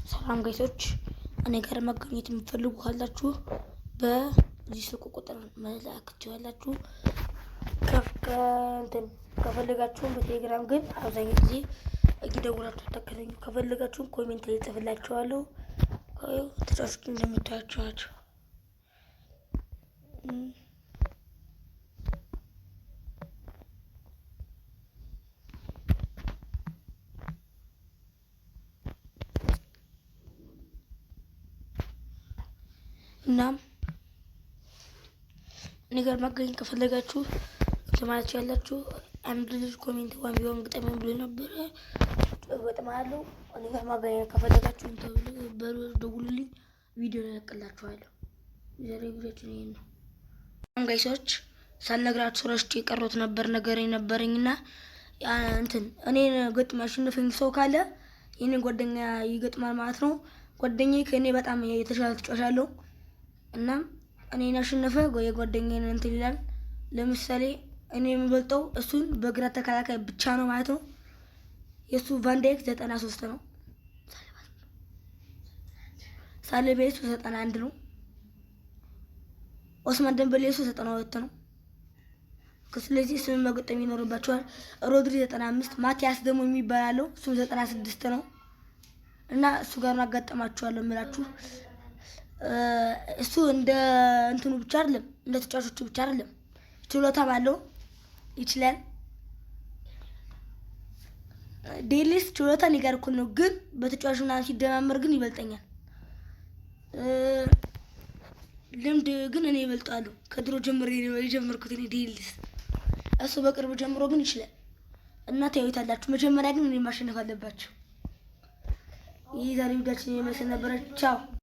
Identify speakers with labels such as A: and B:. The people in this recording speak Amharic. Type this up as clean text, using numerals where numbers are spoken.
A: ሰላም ጋይሶች፣ እኔ ጋር መገኘት የምትፈልጉ ካላችሁ በዚህ ስልክ ቁጥር መላክ ትችላላችሁ። ከፈለጋችሁ በቴሌግራም ግን አብዛኛው ጊዜ እየደወላችሁ ተከታተሉ። ከፈለጋችሁ ኮሜንት ላይ ጽፍላችኋለሁ። ተጫዋቾች እንደምታዩዋቸው እናም እኔ ጋር ማገኘት ከፈለጋችሁ ለማለት ያላችሁ አንድ ልጅ ኮሜንት እንኳን ቢሆን ግጠም ብሎ ነበር እገጥማለሁ። እኔ ጋር ማገኘት ከፈለጋችሁ ደውሉልኝ፣ ቪዲዮ እለቅላችኋለሁ። ዛሬ ቪዲዮችን ይሄን ነው። ጋይሶች ሳልነግራችሁ ረስቼ የቀረሁት ነገር ነበረኝና እኔ ገጥማ ያሸነፈኝ ሰው ካለ የኔ ጓደኛ ይገጥማል ማለት ነው። ጓደኛዬ ከኔ በጣም የተሻለ ተጫዋች አለው እና እኔን ያሸነፈ የጓደኛዬን ይላል። ለምሳሌ እኔ የምበልጠው እሱን በግራ ተከላካይ ብቻ ነው ማለት ነው። የሱ ቫንዳይክ 93 ነው። ሳሌቤሱ 91 ነው። ኦስማን ደምበሌ 92 ነው። ስለዚህ ስም መገጠም ይኖርባቸዋል። ሮድሪ 95፣ ማቲያስ ደግሞ የሚባለው እሱ 96 ነው እና እሱ ጋር አጋጠማቸዋለሁ እምላችሁ። እሱ እንደ እንትኑ ብቻ አይደለም፣ እንደ ተጫዋቾቹ ብቻ አይደለም፣ ችሎታ ባለው ይችላል። ዴሊስ ችሎታ እኔ ጋር እኩል ነው፣ ግን በተጫዋቹና ሲደማመር ግን ይበልጠኛል። ልምድ ግን እኔ ይበልጣለሁ። ከድሮ ጀምሬ ነው የጀመርኩት እኔ ዴሊስ። እሱ በቅርብ ጀምሮ ግን ይችላል እና ታዩታላችሁ። መጀመሪያ ግን እኔ ማሸነፍ አለባችሁ። ይህ ዛሬ ቪዲዮአችን ይመስል ነበር። ቻው።